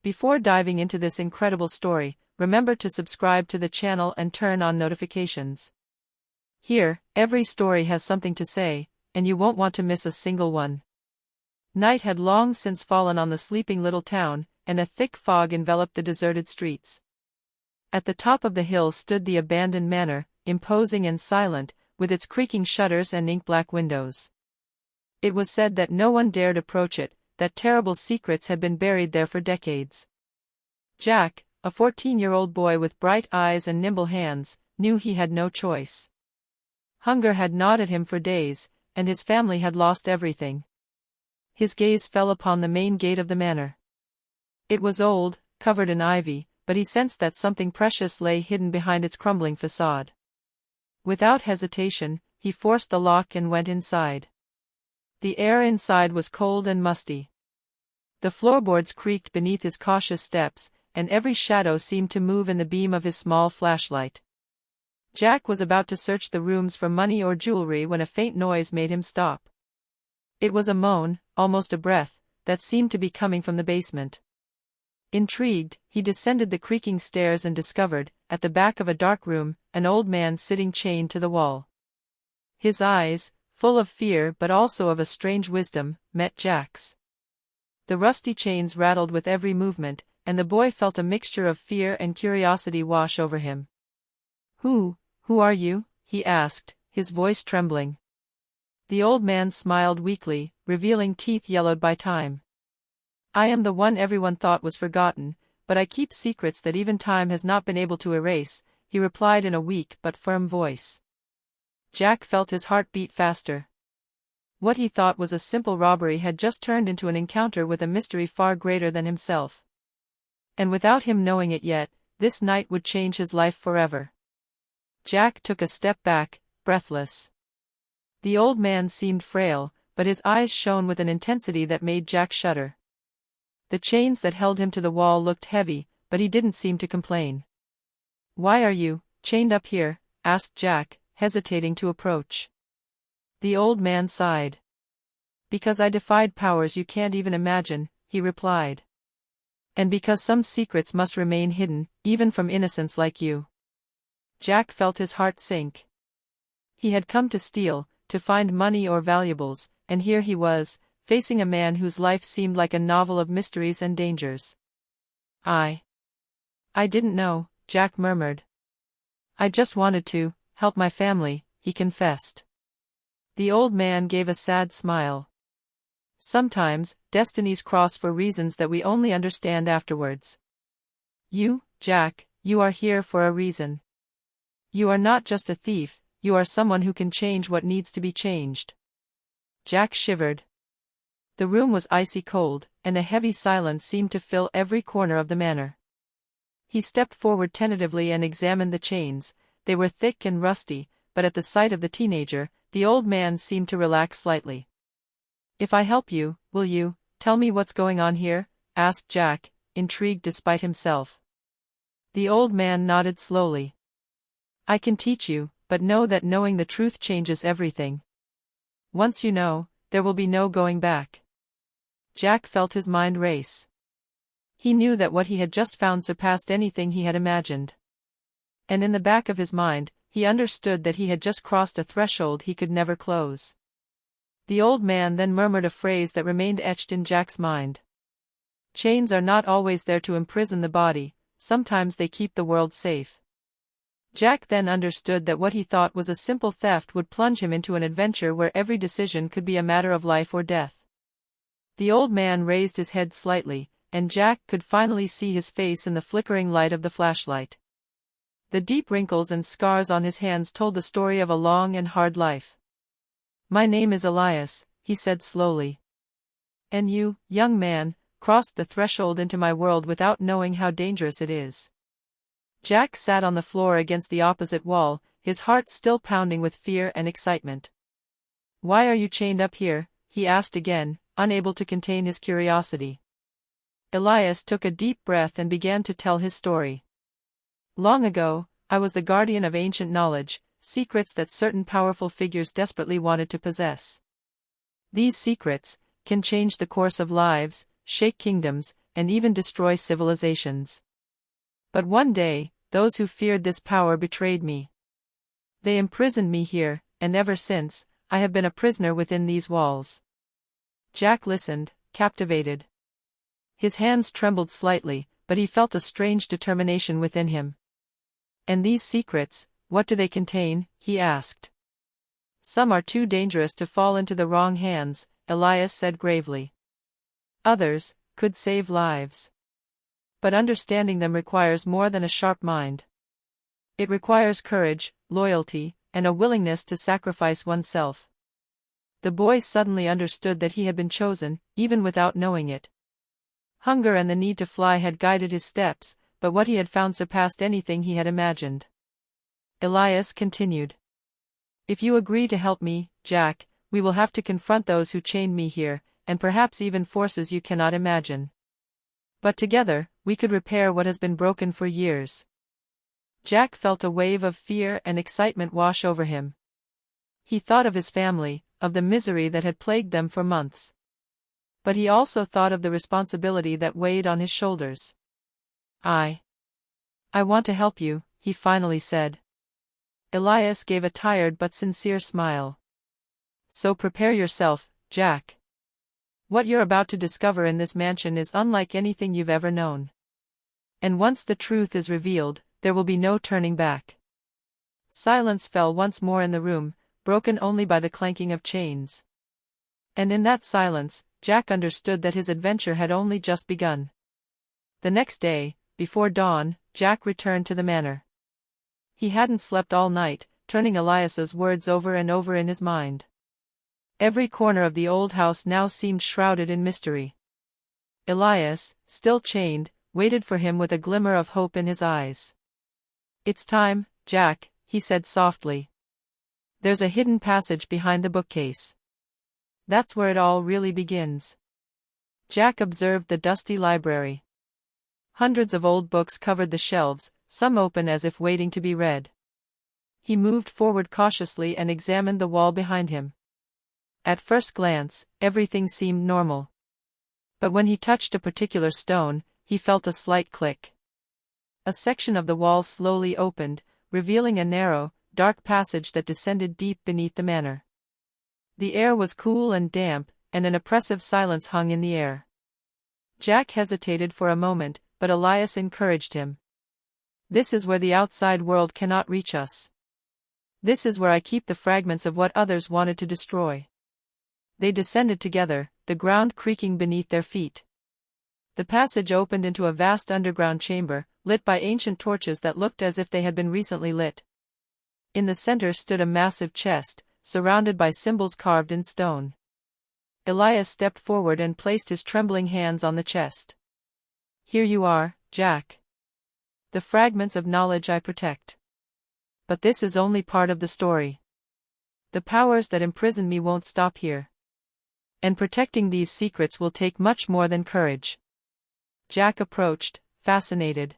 Before diving into this incredible story, remember to subscribe to the channel and turn on notifications. Here, every story has something to say, and you won't want to miss a single one. Night had long since fallen on the sleeping little town, and a thick fog enveloped the deserted streets. At the top of the hill stood the abandoned manor, imposing and silent, with its creaking shutters and ink-black windows. It was said that no one dared approach it, that terrible secrets had been buried there for decades. Jack, a 14-year-old boy with bright eyes and nimble hands, knew he had no choice. Hunger had gnawed at him for days, and his family had lost everything. His gaze fell upon the main gate of the manor. It was old, covered in ivy, but he sensed that something precious lay hidden behind its crumbling facade. Without hesitation, he forced the lock and went inside. The air inside was cold and musty. The floorboards creaked beneath his cautious steps, and every shadow seemed to move in the beam of his small flashlight. Jack was about to search the rooms for money or jewelry when a faint noise made him stop. It was a moan, almost a breath, that seemed to be coming from the basement. Intrigued, he descended the creaking stairs and discovered, at the back of a dark room, an old man sitting chained to the wall. His eyes, full of fear but also of a strange wisdom, met Jack's. The rusty chains rattled with every movement, and the boy felt a mixture of fear and curiosity wash over him. Who are you?" he asked, his voice trembling. The old man smiled weakly, revealing teeth yellowed by time. "I am the one everyone thought was forgotten, but I keep secrets that even time has not been able to erase," he replied in a weak but firm voice. Jack felt his heart beat faster. What he thought was a simple robbery had just turned into an encounter with a mystery far greater than himself. And without him knowing it yet, this night would change his life forever. Jack took a step back, breathless. The old man seemed frail, but his eyes shone with an intensity that made Jack shudder. The chains that held him to the wall looked heavy, but he didn't seem to complain. "Why are you chained up here?" asked Jack, hesitating to approach. The old man sighed. "Because I defied powers you can't even imagine," he replied. "And because some secrets must remain hidden, even from innocents like you." Jack felt his heart sink. He had come to steal, to find money or valuables, and here he was, facing a man whose life seemed like a novel of mysteries and dangers. I didn't know," Jack murmured. "I just wanted to help my family," he confessed. The old man gave a sad smile. "Sometimes, destinies cross for reasons that we only understand afterwards. You, Jack, you are here for a reason. You are not just a thief, you are someone who can change what needs to be changed." Jack shivered. The room was icy cold, and a heavy silence seemed to fill every corner of the manor. He stepped forward tentatively and examined the chains. They were thick and rusty, but at the sight of the teenager, the old man seemed to relax slightly. "If I help you, will you tell me what's going on here?" asked Jack, intrigued despite himself. The old man nodded slowly. "I can teach you, but know that knowing the truth changes everything. Once you know, there will be no going back." Jack felt his mind race. He knew that what he had just found surpassed anything he had imagined. And in the back of his mind, he understood that he had just crossed a threshold he could never close. The old man then murmured a phrase that remained etched in Jack's mind. "Chains are not always there to imprison the body, sometimes they keep the world safe." Jack then understood that what he thought was a simple theft would plunge him into an adventure where every decision could be a matter of life or death. The old man raised his head slightly, and Jack could finally see his face in the flickering light of the flashlight. The deep wrinkles and scars on his hands told the story of a long and hard life. "My name is Elias," he said slowly. "And you, young man, crossed the threshold into my world without knowing how dangerous it is." Jack sat on the floor against the opposite wall, his heart still pounding with fear and excitement. "Why are you chained up here?" he asked again, unable to contain his curiosity. Elias took a deep breath and began to tell his story. "Long ago, I was the guardian of ancient knowledge, secrets that certain powerful figures desperately wanted to possess. These secrets can change the course of lives, shake kingdoms, and even destroy civilizations. But one day, those who feared this power betrayed me. They imprisoned me here, and ever since, I have been a prisoner within these walls." Jack listened, captivated. His hands trembled slightly, but he felt a strange determination within him. "And these secrets, what do they contain?" he asked. "Some are too dangerous to fall into the wrong hands," Elias said gravely. "Others could save lives. But understanding them requires more than a sharp mind. It requires courage, loyalty, and a willingness to sacrifice oneself." The boy suddenly understood that he had been chosen, even without knowing it. Hunger and the need to fly had guided his steps, but what he had found surpassed anything he had imagined. Elias continued. "If you agree to help me, Jack, we will have to confront those who chained me here, and perhaps even forces you cannot imagine. But together, we could repair what has been broken for years." Jack felt a wave of fear and excitement wash over him. He thought of his family, of the misery that had plagued them for months. But he also thought of the responsibility that weighed on his shoulders. I want to help you," he finally said. Elias gave a tired but sincere smile. "So prepare yourself, Jack. What you're about to discover in this mansion is unlike anything you've ever known. And once the truth is revealed, there will be no turning back." Silence fell once more in the room, broken only by the clanking of chains. And in that silence, Jack understood that his adventure had only just begun. The next day, before dawn, Jack returned to the manor. He hadn't slept all night, turning Elias's words over and over in his mind. Every corner of the old house now seemed shrouded in mystery. Elias, still chained, waited for him with a glimmer of hope in his eyes. "It's time, Jack," he said softly. "There's a hidden passage behind the bookcase. That's where it all really begins." Jack observed the dusty library. Hundreds of old books covered the shelves, some open as if waiting to be read. He moved forward cautiously and examined the wall behind him. At first glance, everything seemed normal. But when he touched a particular stone, he felt a slight click. A section of the wall slowly opened, revealing a narrow, dark passage that descended deep beneath the manor. The air was cool and damp, and an oppressive silence hung in the air. Jack hesitated for a moment, but Elias encouraged him. "This is where the outside world cannot reach us. This is where I keep the fragments of what others wanted to destroy." They descended together, the ground creaking beneath their feet. The passage opened into a vast underground chamber, lit by ancient torches that looked as if they had been recently lit. In the center stood a massive chest, surrounded by symbols carved in stone. Elias stepped forward and placed his trembling hands on the chest. "Here you are, Jack. The fragments of knowledge I protect. But this is only part of the story. The powers that imprison me won't stop here. And protecting these secrets will take much more than courage." Jack approached, fascinated.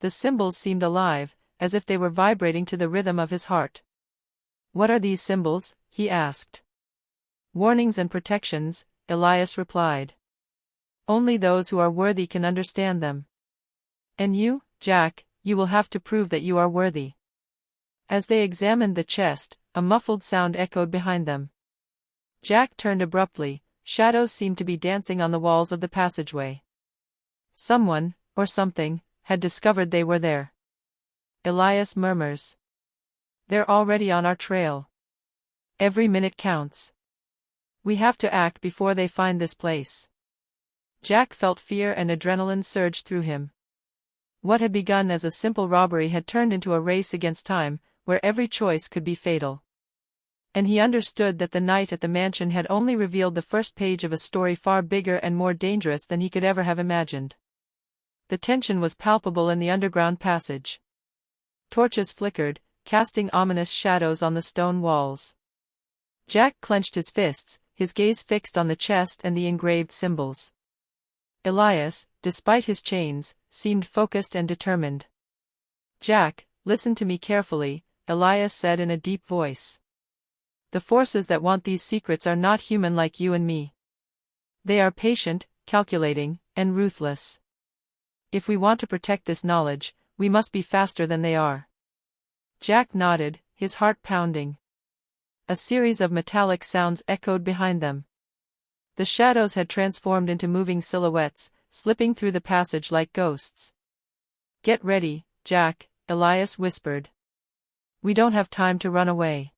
The symbols seemed alive, as if they were vibrating to the rhythm of his heart. "What are these symbols?" he asked. "Warnings and protections," Elias replied. "Only those who are worthy can understand them. And you, Jack, you will have to prove that you are worthy." As they examined the chest, a muffled sound echoed behind them. Jack turned abruptly. Shadows seemed to be dancing on the walls of the passageway. Someone, or something, had discovered they were there. Elias murmurs. "They're already on our trail. Every minute counts. We have to act before they find this place." Jack felt fear and adrenaline surge through him. What had begun as a simple robbery had turned into a race against time, where every choice could be fatal. And he understood that the night at the mansion had only revealed the first page of a story far bigger and more dangerous than he could ever have imagined. The tension was palpable in the underground passage. Torches flickered, casting ominous shadows on the stone walls. Jack clenched his fists, his gaze fixed on the chest and the engraved symbols. Elias, despite his chains, seemed focused and determined. "Jack, listen to me carefully," Elias said in a deep voice. "The forces that want these secrets are not human like you and me. They are patient, calculating, and ruthless. If we want to protect this knowledge, we must be faster than they are. Jack nodded, his heart pounding. A series of metallic sounds echoed behind them. The shadows had transformed into moving silhouettes, slipping through the passage like ghosts. "Get ready, Jack," Elias whispered. "We don't have time to run away."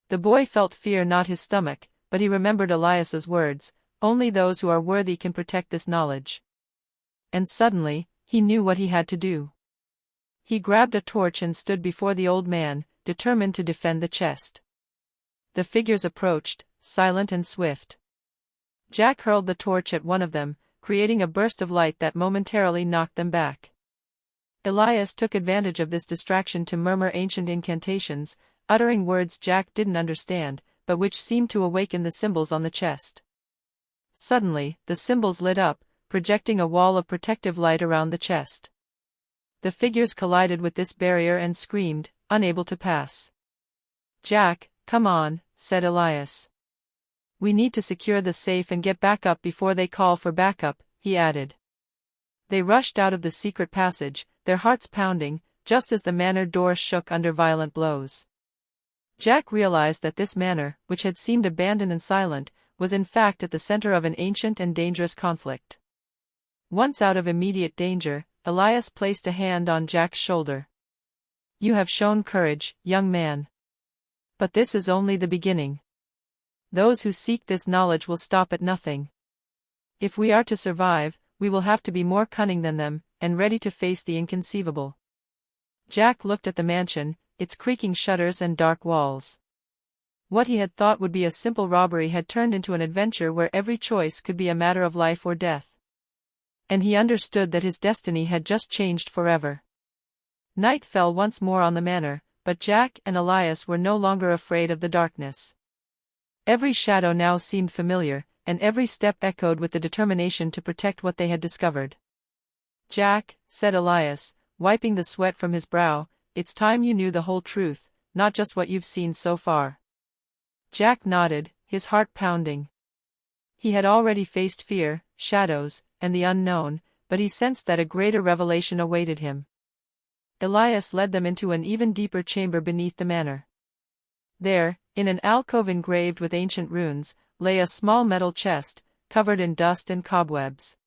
The boy felt fear knot his stomach, but he remembered Elias's words, "Only those who are worthy can protect this knowledge." And suddenly, he knew what he had to do. He grabbed a torch and stood before the old man, determined to defend the chest. The figures approached, silent and swift. Jack hurled the torch at one of them, creating a burst of light that momentarily knocked them back. Elias took advantage of this distraction to murmur ancient incantations, uttering words Jack didn't understand, but which seemed to awaken the symbols on the chest. Suddenly, the symbols lit up, projecting a wall of protective light around the chest. The figures collided with this barrier and screamed, unable to pass. "Jack, come on," said Elias. "We need to secure the safe and get back up before they call for backup," he added. They rushed out of the secret passage, their hearts pounding, just as the manor door shook under violent blows. Jack realized that this manor, which had seemed abandoned and silent, was in fact at the center of an ancient and dangerous conflict. Once out of immediate danger, Elias placed a hand on Jack's shoulder. "You have shown courage, young man. But this is only the beginning. Those who seek this knowledge will stop at nothing. If we are to survive, we will have to be more cunning than them, and ready to face the inconceivable." Jack looked at the mansion, its creaking shutters and dark walls. What he had thought would be a simple robbery had turned into an adventure where every choice could be a matter of life or death. And he understood that his destiny had just changed forever. Night fell once more on the manor, but Jack and Elias were no longer afraid of the darkness. Every shadow now seemed familiar, and every step echoed with the determination to protect what they had discovered. "Jack," said Elias, wiping the sweat from his brow, "it's time you knew the whole truth, not just what you've seen so far." Jack nodded, his heart pounding. He had already faced fear, shadows, and the unknown, but he sensed that a greater revelation awaited him. Elias led them into an even deeper chamber beneath the manor. There, in an alcove engraved with ancient runes, lay a small metal chest, covered in dust and cobwebs.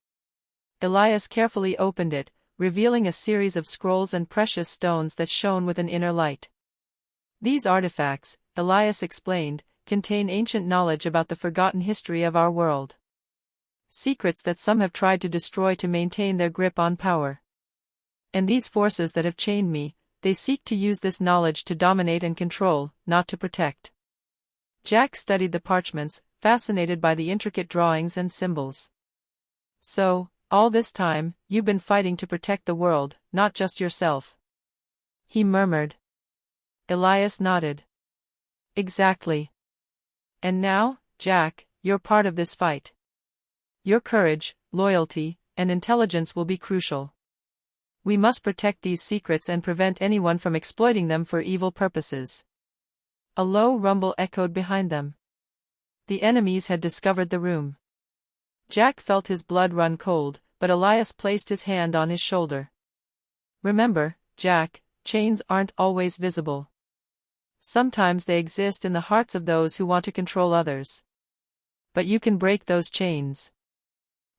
Elias carefully opened it, revealing a series of scrolls and precious stones that shone with an inner light. "These artifacts," Elias explained, "contain ancient knowledge about the forgotten history of our world. Secrets that some have tried to destroy to maintain their grip on power. And these forces that have chained me, they seek to use this knowledge to dominate and control, not to protect." Jack studied the parchments, fascinated by the intricate drawings and symbols. "So, all this time, you've been fighting to protect the world, not just yourself," he murmured. Elias nodded. "Exactly. And now, Jack, you're part of this fight. Your courage, loyalty, and intelligence will be crucial. We must protect these secrets and prevent anyone from exploiting them for evil purposes." A low rumble echoed behind them. The enemies had discovered the room. Jack felt his blood run cold, but Elias placed his hand on his shoulder. "Remember, Jack, chains aren't always visible. Sometimes they exist in the hearts of those who want to control others. But you can break those chains."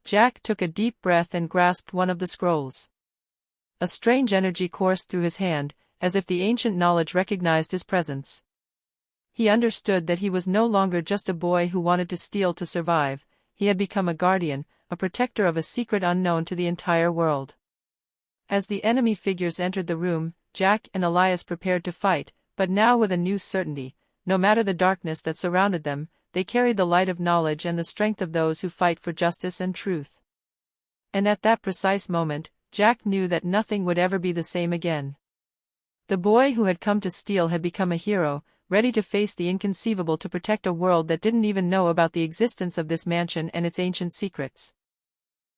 Jack took a deep breath and grasped one of the scrolls. A strange energy coursed through his hand, as if the ancient knowledge recognized his presence. He understood that he was no longer just a boy who wanted to steal to survive. He had become a guardian, a protector of a secret unknown to the entire world. As the enemy figures entered the room, Jack and Elias prepared to fight, but now with a new certainty: no matter the darkness that surrounded them, they carried the light of knowledge and the strength of those who fight for justice and truth. And at that precise moment, Jack knew that nothing would ever be the same again. The boy who had come to steal had become a hero, ready to face the inconceivable to protect a world that didn't even know about the existence of this mansion and its ancient secrets.